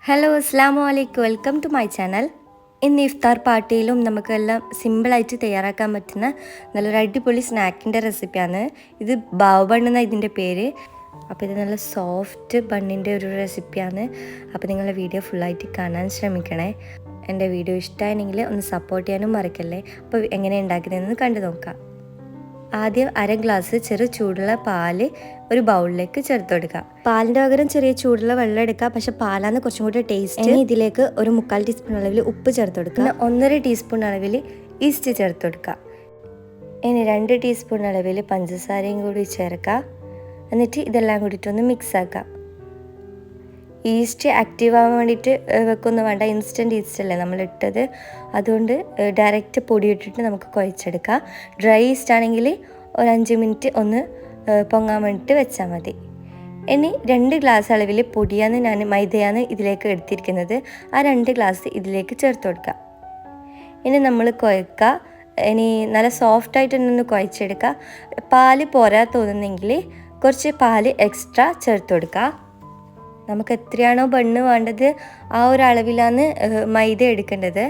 Hello അസ്സാമു അലൈക്കും, welcome to my channel. ഇന്ന് ഇഫ്താർ പാർട്ടിയിലും നമുക്കെല്ലാം സിമ്പിളായിട്ട് തയ്യാറാക്കാൻ പറ്റുന്ന നല്ലൊരു അടിപൊളി സ്നാക്കിൻ്റെ റെസിപ്പിയാണ് ഇത്. ബാവ് ബൺ എന്ന ഇതിൻ്റെ പേര്. അപ്പോൾ ഇത് നല്ല സോഫ്റ്റ് ബണ്ണിൻ്റെ ഒരു റെസിപ്പിയാണ്. അപ്പോൾ നിങ്ങളുടെ വീഡിയോ ഫുള്ളായിട്ട് കാണാൻ ശ്രമിക്കണേ. എൻ്റെ വീഡിയോ ഇഷ്ടമായെങ്കിൽ ഒന്ന് സപ്പോർട്ട് ചെയ്യാനും മറക്കല്ലേ. അപ്പോൾ എങ്ങനെ ഉണ്ടാക്കുന്നതെന്ന് കണ്ടു നോക്കാം. ആദ്യം അര ഗ്ലാസ് ചെറു ചൂടുള്ള പാല് ഒരു ബൗളിലേക്ക് ചേർത്ത് കൊടുക്കുക. പാലിൻ്റെ പകരം ചെറിയ ചൂടുള്ള വെള്ളം എടുക്കുക, പക്ഷെ പാലാണ് കുറച്ചും കൂടി ടേസ്റ്റ്. ഇതിലേക്ക് ഒരു 3/4 ടീസ്പൂൺ അളവിൽ ഉപ്പ് ചേർത്ത് കൊടുക്കുക. 1.5 ടീസ്പൂൺ അളവിൽ ഈസ്റ്റ് ചേർത്ത് കൊടുക്കുക. ഇനി 2 ടീസ്പൂൺ അളവിൽ പഞ്ചസാരയും കൂടി ചേർക്കുക. എന്നിട്ട് ഇതെല്ലാം കൂടിയിട്ടൊന്ന് മിക്സ് ആക്കുക. ഈസ്റ്റ് ആക്റ്റീവ് ആവാൻ വേണ്ടിയിട്ട് വെക്കൊന്നും വേണ്ട, ഇൻസ്റ്റൻറ്റ് ഈസ്റ്റ് അല്ലേ നമ്മൾ ഇട്ടത്, അതുകൊണ്ട് ഡയറക്റ്റ് പൊടി ഇട്ടിട്ട് നമുക്ക് കുഴച്ചെടുക്കാം. ഡ്രൈ ഈസ്റ്റ് ആണെങ്കിൽ ഒരു 5 മിനിറ്റ് ഒന്ന് പൊങ്ങാൻ വേണ്ടിയിട്ട് വെച്ചാൽ മതി. ഇനി 2 ഗ്ലാസ് അളവിൽ പൊടിയാണ് മൈദയാണ് ഇതിലേക്ക് എടുത്തിരിക്കുന്നത്. ആ 2 ഗ്ലാസ് ഇതിലേക്ക് ചേർത്ത് കൊടുക്കുക. ഇനി നമ്മൾ കുഴക്കുക. ഇനി നല്ല സോഫ്റ്റായിട്ട് തന്നെ ഒന്ന് കുഴച്ചെടുക്കുക. പാല് പോരാ തോന്നുന്നെങ്കിൽ കുറച്ച് പാല് എക്സ്ട്രാ ചേർത്ത് കൊടുക്കുക. നമുക്ക് എത്രയാണോ ബണ്ണ് വേണ്ടത് ആ ഒരു അളവിലാണ് മൈദ എടുക്കേണ്ടത്.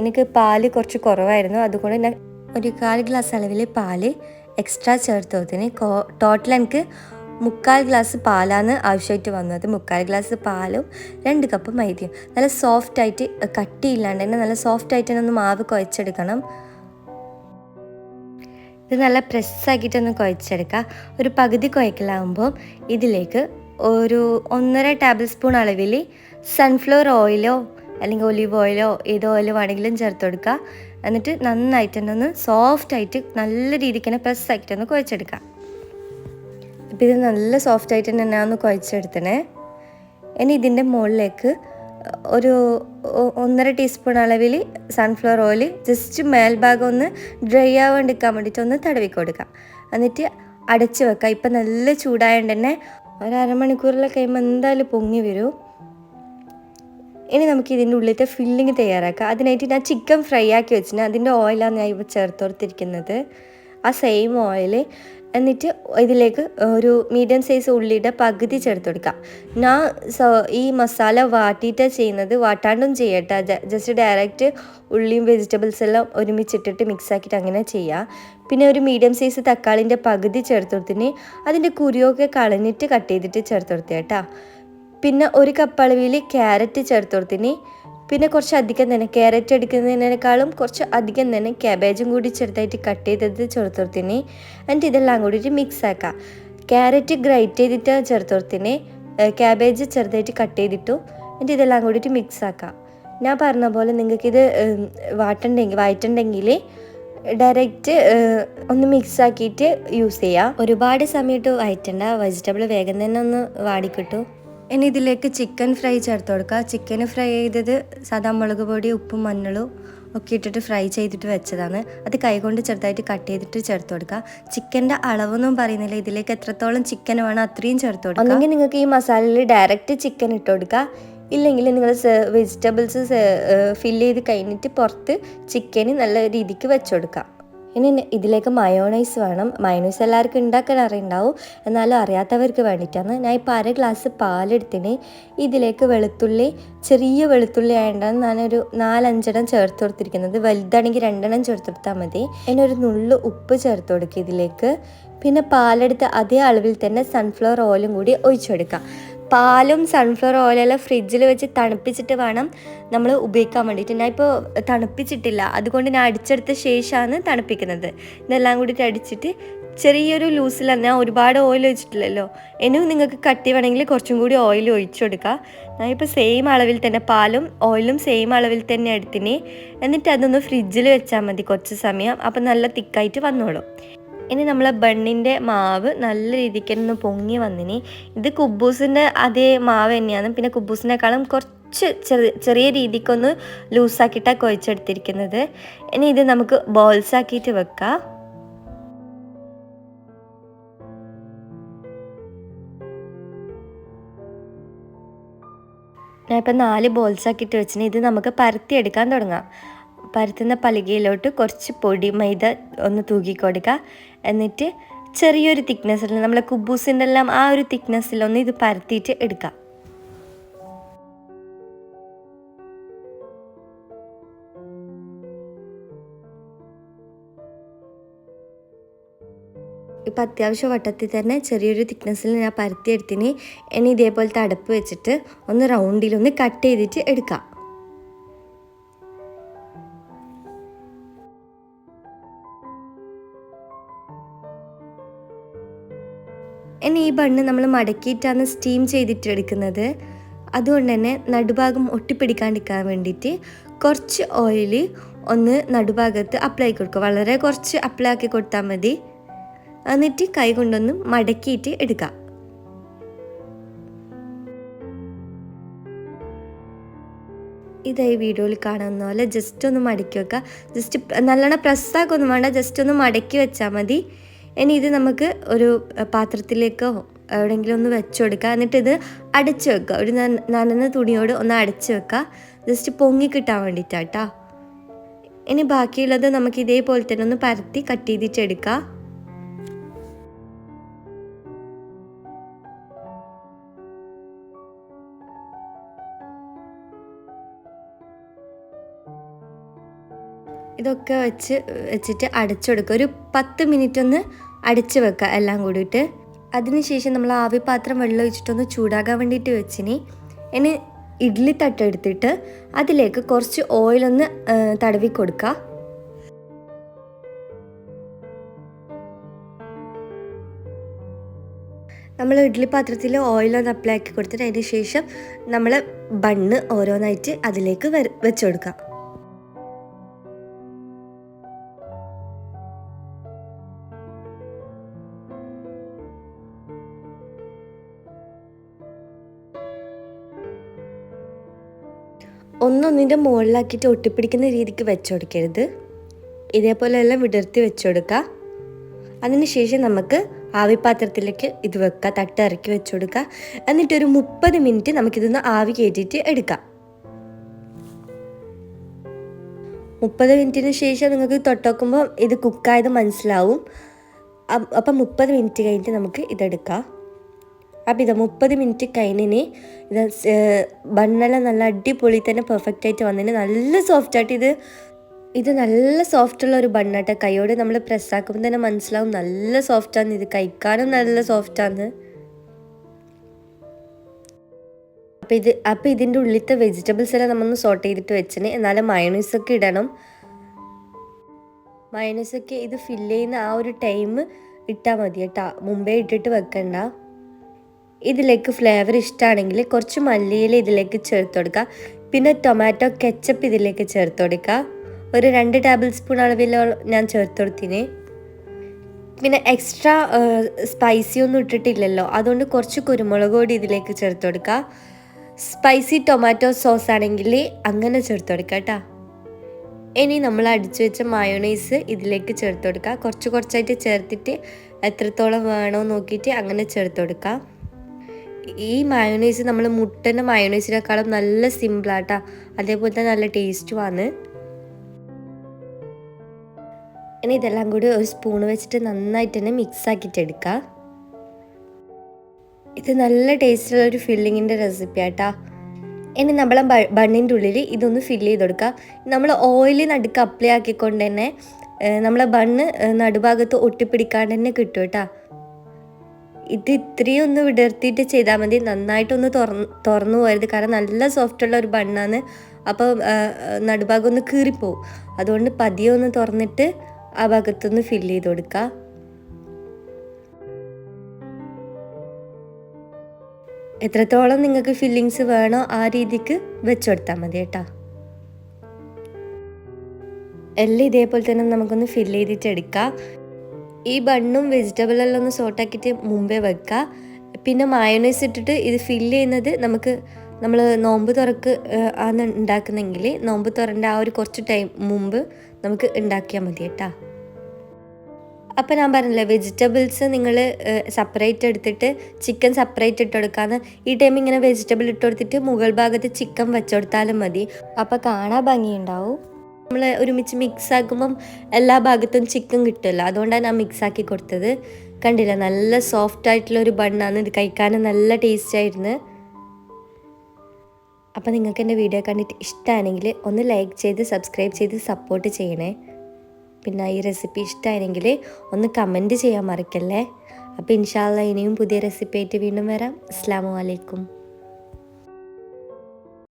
എനിക്ക് പാല് കുറച്ച് കുറവായിരുന്നു, അതുകൊണ്ട് ഞാൻ ഒരു 1/4 ഗ്ലാസ് അളവിൽ പാല് എക്സ്ട്രാ ചേർത്തതിന് ടോട്ടൽ എനിക്ക് 3/4 ഗ്ലാസ് പാലാണ് ആവശ്യമായിട്ട് വന്നത്. 3/4 ഗ്ലാസ് പാലും 2 കപ്പ് മൈദയും. നല്ല സോഫ്റ്റായിട്ട്, കട്ടിയില്ലാണ്ട് തന്നെ നല്ല സോഫ്റ്റായിട്ട് തന്നെ ഒന്ന് മാവ് കുഴച്ചെടുക്കണം. ഇത് നല്ല പ്രസ്സാക്കിയിട്ടൊന്ന് കുഴച്ചെടുക്കുക. ഒരു പകുതി കുഴക്കലാകുമ്പോൾ ഇതിലേക്ക് ഒരു 1.5 ടേബിൾ സ്പൂൺ അളവിൽ സൺഫ്ലവർ ഓയിലോ അല്ലെങ്കിൽ ഒലിവ് ഓയിലോ ഏതോ ഓയിൽ വേണമെങ്കിലും ചേർത്ത് കൊടുക്കുക. എന്നിട്ട് നന്നായിട്ട് തന്നെ ഒന്ന് സോഫ്റ്റായിട്ട് നല്ല രീതിക്ക് തന്നെ പ്രസ്സാക്കിയിട്ടൊന്ന് കുഴച്ചെടുക്കുക. അപ്പോൾ ഇത് നല്ല സോഫ്റ്റായിട്ട് തന്നെ ഞാൻ ഒന്ന് കുഴച്ചെടുത്തണേ. ഇനി ഇതിൻ്റെ മുകളിലേക്ക് ഒരു 1.5 ടീസ്പൂൺ അളവിൽ സൺഫ്ലവർ ഓയിൽ ജസ്റ്റ് മേൽഭാഗം ഒന്ന് ഡ്രൈ ആവാണ്ടിരിക്കാൻ വേണ്ടിയിട്ട് ഒന്ന് തടവി കൊടുക്കുക. എന്നിട്ട് അടച്ച് വെക്കുക. ഇപ്പം നല്ല ചൂടായതുകൊണ്ട് തന്നെ ഒരു അരമണിക്കൂറിലൊക്കെ കഴിയുമ്പോൾ എന്തായാലും പൊങ്ങി വരും. ഇനി നമുക്ക് ഇതിൻ്റെ ഉള്ളിലത്തെ ഫില്ലിങ് തയ്യാറാക്കാം. അതിനായിട്ട് ഞാൻ ചിക്കൻ ഫ്രൈ ആക്കി വെച്ചിട്ട് അതിൻ്റെ ഓയിലാണ് ഞാൻ ഇപ്പോൾ ചേർത്ത് കൊടുത്തിരിക്കുന്നത്, ആ സെയിം ഓയിൽ. എന്നിട്ട് ഇതിലേക്ക് ഒരു മീഡിയം സൈസ് ഉള്ളിയുടെ പകുതി ചേർത്ത് കൊടുക്കാം. ഞാൻ ഈ മസാല വാട്ടിയിട്ടാണ് ചെയ്യുന്നത്, വാട്ടാണ്ടും ചെയ്യട്ടെ. ജസ്റ്റ് ഡയറക്റ്റ് ഉള്ളിയും വെജിറ്റബിൾസ് എല്ലാം ഒരുമിച്ചിട്ടിട്ട് മിക്സ് ആക്കിയിട്ട് അങ്ങനെ ചെയ്യാം. പിന്നെ ഒരു മീഡിയം സൈസ് തക്കാളിൻ്റെ പകുതി ചേർത്ത് കൊടുത്തിന് അതിൻ്റെ കുരുവൊക്കെ കളഞ്ഞിട്ട് കട്ട് ചെയ്തിട്ട് ചേർത്ത് കൊടുത്തേ കേട്ടോ. പിന്നെ 1 കപ്പ് അളവിൽ ക്യാരറ്റ് ചേർത്ത് കൊടുത്തിന്. പിന്നെ കുറച്ച് അധികം തന്നെ ക്യാരറ്റ് എടുക്കുന്നതിനേക്കാളും കുറച്ച് അധികം തന്നെ ക്യാബേജും കൂടി ചെറുതായിട്ട് കട്ട് ചെയ്തത് ചേർത്ത് കൊടുത്തിന്. എന്നിട്ട് ഇതെല്ലാം കൂടിയിട്ട് മിക്സ് ആക്കാം. ക്യാരറ്റ് ഗ്രൈറ്റ് ചെയ്തിട്ട് ചേർത്ത് കൊടുത്തിന്, ക്യാബേജ് ചെറുതായിട്ട് കട്ട് ചെയ്തിട്ടു. എന്നിട്ട് ഇതെല്ലാം കൂടിയിട്ട് മിക്സ് ആക്കാം. ഞാൻ പറഞ്ഞ പോലെ നിങ്ങൾക്കിത് വഴറ്റുണ്ടെങ്കിൽ ഡയറക്റ്റ് ഒന്ന് മിക്സ് ആക്കിയിട്ട് യൂസ് ചെയ്യാം. ഒരുപാട് സമയത്ത് വഴറ്റണ്ട, വെജിറ്റബിൾ വേഗം തന്നെ ഒന്ന് വാടിക്കിട്ടും. ഇനി ഇതിലേക്ക് ചിക്കൻ ഫ്രൈ ചേർത്ത് കൊടുക്കുക. ചിക്കൻ ഫ്രൈ ചെയ്തത് സാധാ മുളക് പൊടി ഉപ്പും മഞ്ഞളും ഒക്കെ ഇട്ടിട്ട് ഫ്രൈ ചെയ്തിട്ട് വെച്ചതാണ്. അത് കൈകൊണ്ട് ചെറുതായിട്ട് കട്ട് ചെയ്തിട്ട് ചേർത്ത് കൊടുക്കുക. ചിക്കൻ്റെ അളവൊന്നും പറയുന്നില്ല, ഇതിലേക്ക് എത്രത്തോളം ചിക്കൻ വേണം അത്രയും ചേർത്ത് കൊടുക്കുക. അല്ലെങ്കിൽ നിങ്ങൾക്ക് ഈ മസാലയിൽ ഡയറക്റ്റ് ചിക്കൻ ഇട്ട് കൊടുക്കുക. ഇല്ലെങ്കിൽ നിങ്ങൾ വെജിറ്റബിൾസ് ഫില്ല് ചെയ്ത് കഴിഞ്ഞിട്ട് പുറത്ത് ചിക്കന് നല്ല രീതിക്ക് വെച്ച് കൊടുക്കുക. ഇനി ഇതിലേക്ക് മയോണൈസ് വേണം. മയോണൈസ് എല്ലാവർക്കും ഉണ്ടാക്കാൻ അറിയുണ്ടാവും, എന്നാലും അറിയാത്തവർക്ക് വേണ്ടിയിട്ടാണ്. ഞാൻ ഇപ്പോൾ 1/2 ഗ്ലാസ് പാലെടുത്തിന്. ഇതിലേക്ക് വെളുത്തുള്ളി, ചെറിയ വെളുത്തുള്ളി ആയതുകൊണ്ടാണ് ഞാനൊരു 4-5 എണ്ണം ചേർത്ത് കൊടുത്തിരിക്കുന്നത്. വലുതാണെങ്കിൽ 2 എണ്ണം ചേർത്ത് കൊടുത്താൽ മതി. ഇനി ഒരു നുള്ളു ഉപ്പ് ചേർത്ത് കൊടുക്കുക ഇതിലേക്ക്. പിന്നെ പാലെടുത്ത് അതേ അളവിൽ തന്നെ സൺഫ്ലവർ ഓയിലും കൂടി ഒഴിച്ചു കൊടുക്കുക. പാലും സൺഫ്ലവർ ഓയിലെല്ലാം ഫ്രിഡ്ജിൽ വെച്ച് തണുപ്പിച്ചിട്ട് വേണം നമ്മൾ ഉപയോഗിക്കാൻ വേണ്ടിയിട്ട്. ഞാൻ ഇപ്പോൾ തണുപ്പിച്ചിട്ടില്ല, അതുകൊണ്ട് ഞാൻ അടിച്ചെടുത്ത ശേഷമാണ് തണുപ്പിക്കുന്നത്. ഇതെല്ലാം കൂടിയിട്ട് അടിച്ചിട്ട് ചെറിയൊരു ലൂസിലാണ്, ഞാൻ ഒരുപാട് ഓയിൽ ഒഴിച്ചിട്ടില്ലല്ലോ. ഇനിയും നിങ്ങൾക്ക് കട്ടി വേണമെങ്കിൽ കുറച്ചും കൂടി ഓയിൽ ഒഴിച്ചു കൊടുക്കുക. ഞാൻ ഇപ്പോൾ സെയിം അളവിൽ തന്നെ പാലും ഓയിലും സെയിം അളവിൽ തന്നെ എടുത്തിന്. എന്നിട്ട് അതൊന്ന് ഫ്രിഡ്ജിൽ വെച്ചാൽ മതി കുറച്ച് സമയം, അപ്പം നല്ല തിക്കായിട്ട് വന്നോളും. ഇനി നമ്മളെ ബണ്ണിൻ്റെ മാവ് നല്ല രീതിക്ക് ഒന്ന് പൊങ്ങി വന്നിനി. ഇത് കുബൂസിൻ്റെ അതേ മാവ് തന്നെയാണ്, പിന്നെ കുബൂസിനേക്കാളും കുറച്ച് ചെറിയ രീതിക്കൊന്ന് ലൂസാക്കിയിട്ടാണ് കുഴച്ചെടുത്തിരിക്കുന്നത്. ഇനി ഇത് നമുക്ക് ബോൾസ് ആക്കിയിട്ട് വെക്കാം. ഞാൻ ഇപ്പം 4 ബോൾസ് ആക്കിയിട്ട് വെച്ചിന്. ഇത് നമുക്ക് പരത്തിയെടുക്കാൻ തുടങ്ങാം. പരത്തുന്ന പലകയിലോട്ട് കുറച്ച് പൊടി മൈദ ഒന്ന് തൂക്കി കൊടുക്കുക. എന്നിട്ട് ചെറിയൊരു തിക്നെസ്സിൽ നമ്മളെ കുബൂസിൻ്റെ എല്ലാം ആ ഒരു തിക്നെസ്സിലൊന്ന് ഇത് പരത്തിയിട്ട് എടുക്കാം. ഇപ്പം അത്യാവശ്യം വട്ടത്തിൽ തന്നെ ചെറിയൊരു തിക്നെസ്സിൽ ഞാൻ പരത്തിയെടുത്തിന്. ഇനി ഇതേപോലത്തെ അടപ്പ് വെച്ചിട്ട് ഒന്ന് റൗണ്ടിലൊന്ന് കട്ട് ചെയ്തിട്ട് എടുക്കാം. ഇനി ഈ ബണ്ണ് നമ്മൾ മടക്കിയിട്ടാണ് സ്റ്റീം ചെയ്തിട്ട് എടുക്കുന്നത്. അതുകൊണ്ട് തന്നെ നടുഭാഗം ഒട്ടിപ്പിടിക്കാണ്ടിരിക്കാൻ വേണ്ടിയിട്ട് കുറച്ച് ഓയിൽ ഒന്ന് നടുഭാഗത്ത് അപ്ലൈ കൊടുക്കുക. വളരെ കുറച്ച് അപ്ലൈ ആക്കി കൊടുത്താൽ മതി. എന്നിട്ട് കൈ കൊണ്ടൊന്ന് മടക്കിയിട്ട് എടുക്കാം. ഇതായി വീഡിയോയിൽ കാണുന്ന പോലെ ജസ്റ്റ് ഒന്ന് മടക്കി വെക്കുക. ജസ്റ്റ് നല്ലോണം പ്രസ്സാക്കൊന്നും വേണ്ട, ജസ്റ്റ് ഒന്ന് മടക്കി വെച്ചാൽ മതി. ഇനി ഇത് നമുക്ക് ഒരു പാത്രത്തിലേക്കോ എവിടെയെങ്കിലും ഒന്ന് വെച്ച് കൊടുക്കുക. എന്നിട്ട് ഇത് അടച്ച് വെക്കുക. ഒരു നനഞ്ഞ തുണിയോട് ഒന്ന് അടച്ച് വെക്കുക, ജസ്റ്റ് പൊങ്ങി കിട്ടാൻ വേണ്ടിയിട്ടാട്ടോ. ഇനി ബാക്കിയുള്ളത് നമുക്ക് ഇതേപോലെ തന്നെ ഒന്ന് പരത്തി കട്ട് ചെയ്തിട്ട് എടുക്കാം. ഇതൊക്കെ വെച്ചിട്ട് അടച്ചെടുക്കുക. ഒരു 10 മിനിറ്റ് ഒന്ന് അടച്ച് വെക്കുക എല്ലാം കൂടിയിട്ട്. അതിനുശേഷം നമ്മൾ ആവിപാത്രം വെള്ളം ഒഴിച്ചിട്ടൊന്ന് ചൂടാകാൻ വേണ്ടിയിട്ട് വെച്ചിനി. ഇനി ഇഡ്ഡലി തട്ടെടുത്തിട്ട് അതിലേക്ക് കുറച്ച് ഓയിലൊന്ന് തടവി കൊടുക്കുക. നമ്മൾ ഇഡ്ഡലി പാത്രത്തിൽ ഓയിലൊന്ന് അപ്ലൈ ആക്കി കൊടുത്തിട്ട് അതിന് ശേഷം നമ്മൾ ബണ്ണ് ഓരോന്നായിട്ട് അതിലേക്ക് വെച്ച് കൊടുക്കാം. ഒന്നൊന്നിൻ്റെ മുകളിലാക്കിയിട്ട് ഒട്ടിപ്പിടിക്കുന്ന രീതിക്ക് വെച്ച് കൊടുക്കരുത്. ഇതേപോലെ എല്ലാം വിടർത്തി വെച്ച് കൊടുക്കുക. അതിനുശേഷം നമുക്ക് ആവിപാത്രത്തിലേക്ക് ഇത് വെക്കുക, തട്ട് ഇറക്കി വെച്ച് കൊടുക്കുക. എന്നിട്ടൊരു 30 മിനിറ്റ് നമുക്കിതൊന്ന് ആവി കയറ്റിയിട്ട് എടുക്കാം. 30 മിനിറ്റിന് ശേഷം നിങ്ങൾക്ക് തൊട്ടുനോക്കുമ്പോൾ ഇത് കുക്കായത് മനസ്സിലാവും. അപ്പം 30 മിനിറ്റ് കഴിഞ്ഞിട്ട് നമുക്ക് ഇതെടുക്കാം. അപ്പം ഇത് 30 മിനിറ്റ് കഴിഞ്ഞിന് ഇത് ബണ്ണെല്ലാം നല്ല അടിപൊളി തന്നെ പെർഫെക്റ്റ് ആയിട്ട് വന്നതിന് നല്ല സോഫ്റ്റായിട്ട് ഇത് നല്ല സോഫ്റ്റുള്ള ഒരു ബണ്ണാട്ടെ. കൈയോട് നമ്മൾ പ്രസ്സാക്കുമ്പോൾ തന്നെ മനസ്സിലാവും നല്ല സോഫ്റ്റാണ്. ഇത് കഴിക്കാനും നല്ല സോഫ്റ്റാണ്. അപ്പം ഇതിൻ്റെ ഉള്ളിലത്തെ വെജിറ്റബിൾസ് എല്ലാം നമ്മളൊന്ന് സോട്ട് ചെയ്തിട്ട് വെച്ചിന്. എന്നാലും മയോണൈസൊക്കെ ഇടണം. മയോണൈസൊക്കെ ഇത് ഫില്ല് ചെയ്യുന്ന ആ ഒരു ടൈം ഇട്ടാൽ മതി കേട്ടോ, മുമ്പേ ഇട്ടിട്ട് വെക്കണ്ട. ഇതിലേക്ക് ഫ്ലേവർ ഇഷ്ടമാണെങ്കിൽ കുറച്ച് മല്ലിയില ഇതിലേക്ക് ചേർത്ത് കൊടുക്കുക. പിന്നെ ടൊമാറ്റോ കെച്ചപ്പ് ഇതിലേക്ക് ചേർത്ത് കൊടുക്കുക. ഒരു 2 ടേബിൾ സ്പൂൺ അളവിൽ ഞാൻ ചേർത്ത് കൊടുത്തിന്. പിന്നെ എക്സ്ട്രാ സ്പൈസി ഒന്നും ഇട്ടിട്ടില്ലല്ലോ, അതുകൊണ്ട് കുറച്ച് കുരുമുളക് പൊടി ഇതിലേക്ക് ചേർത്ത് കൊടുക്കുക. സ്പൈസി ടൊമാറ്റോ സോസ് ആണെങ്കിൽ അങ്ങനെ ചേർത്ത് കൊടുക്കുക കേട്ടോ. ഇനി നമ്മൾ അടിച്ചു വെച്ച മയോണൈസ് ഇതിലേക്ക് ചേർത്ത് കൊടുക്കുക. കുറച്ചായിട്ട് ചേർത്തിട്ട് എത്രത്തോളം വേണോ നോക്കിയിട്ട് അങ്ങനെ ചേർത്ത് കൊടുക്കുക. ഈ മയോണൈസ് നമ്മൾ മുട്ടൻ്റെ മയോണൈസിനേക്കാളും നല്ല സിമ്പിളാട്ടാ, അതേപോലെ തന്നെ നല്ല ടേസ്റ്റുമാണ്. ഇനി ഇതെല്ലാം കൂടി ഒരു സ്പൂൺ വെച്ചിട്ട് നന്നായിട്ട് തന്നെ മിക്സ് ആക്കിയിട്ട് എടുക്കുക. ഇത് നല്ല ടേസ്റ്റുള്ള ഒരു ഫില്ലിങ്ങിൻ്റെ റെസിപ്പി ആട്ടാ. ഇനി നമ്മളെ ബണ്ണിൻ്റെ ഉള്ളിൽ ഇതൊന്ന് ഫില്ല് ചെയ്ത് കൊടുക്കുക. നമ്മൾ ഓയിൽ നടുക്ക് അപ്ലൈ ആക്കിക്കൊണ്ട് തന്നെ നമ്മളെ ബണ്ണ് നടുഭാഗത്ത് ഒട്ടിപ്പിടിക്കാണ്ട് തന്നെ കിട്ടും കേട്ടോ. ഇത് ഇത്രയും ഒന്ന് വിടർത്തിയിട്ട് ചെയ്താൽ മതി. നന്നായിട്ടൊന്ന് തുറന്നു പോകരുത്, കാരണം നല്ല സോഫ്റ്റുള്ള ഒരു ബണ്ണാണ്. അപ്പോൾ നടുഭാഗം ഒന്ന് കീറിപ്പോവും. അതുകൊണ്ട് പതിയെ ഒന്ന് തുറന്നിട്ട് ആ ഭാഗത്തൊന്ന് ഫില്ല് ചെയ്ത് കൊടുക്കുക. എത്രത്തോളം നിങ്ങൾക്ക് ഫില്ലിങ്സ് വേണോ ആ രീതിക്ക് വെച്ച് കൊടുത്താൽ മതി കേട്ടോ. എല്ലാം ഇതേപോലെ തന്നെ നമുക്കൊന്ന് ഫില്ല് ചെയ്തിട്ട് എടുക്കാം. ഈ ബണ്ണും വെജിറ്റബിളെല്ലാം ഒന്ന് സോട്ടാക്കിയിട്ട് മുമ്പേ വെക്കുക. പിന്നെ മയോണൈസ് ഇട്ടിട്ട് ഇത് ഫില്ല് ചെയ്യുന്നത് നമ്മൾ നോമ്പ് തുറക്ക് ആണ് ഉണ്ടാക്കുന്നെങ്കിൽ നോമ്പ് തുറൻ്റെ ആ ഒരു കുറച്ച് ടൈം മുമ്പ് നമുക്ക് ഉണ്ടാക്കിയാൽ മതി കേട്ടോ. അപ്പോൾ ഞാൻ പറഞ്ഞില്ലേ, വെജിറ്റബിൾസ് നിങ്ങൾ സെപ്പറേറ്റ് എടുത്തിട്ട് ചിക്കൻ സെപ്പറേറ്റ് ഇട്ട് കൊടുക്കാമെന്ന്. ഈ ടൈം ഇങ്ങനെ വെജിറ്റബിൾ ഇട്ട് കൊടുത്തിട്ട് മുകൾ ഭാഗത്ത് ചിക്കൻ വെച്ചുകൊടുത്താലും മതി. അപ്പോൾ കാണാൻ ഭംഗിയുണ്ടാവും. നമ്മൾ ഒരുമിച്ച് മിക്സ് ആക്കുമ്പം എല്ലാ ഭാഗത്തും ചിക്കൻ കിട്ടുമല്ലോ, അതുകൊണ്ടാണ് ഞാൻ മിക്സ് ആക്കി കൊടുത്തത്. കണ്ടില്ല, നല്ല സോഫ്റ്റ് ആയിട്ടുള്ളൊരു ബണ്ണാണ്. ഇത് കഴിക്കാനും നല്ല ടേസ്റ്റ് ആയിരുന്നു. അപ്പോൾ നിങ്ങൾക്ക് എൻ്റെ വീഡിയോ കണ്ടിട്ട് ഇഷ്ടമാണെങ്കിൽ ഒന്ന് ലൈക്ക് ചെയ്ത് സബ്സ്ക്രൈബ് ചെയ്ത് സപ്പോർട്ട് ചെയ്യണേ. പിന്നെ ഈ റെസിപ്പി ഇഷ്ടമായെങ്കിൽ ഒന്ന് കമൻറ്റ് ചെയ്യാൻ മറക്കല്ലേ. അപ്പോൾ ഇൻഷാ അല്ലാഹ് ഇനിയും പുതിയ റെസിപ്പി ആയിട്ട് വീണ്ടും വരാം. അസ്സലാമു അലൈക്കും.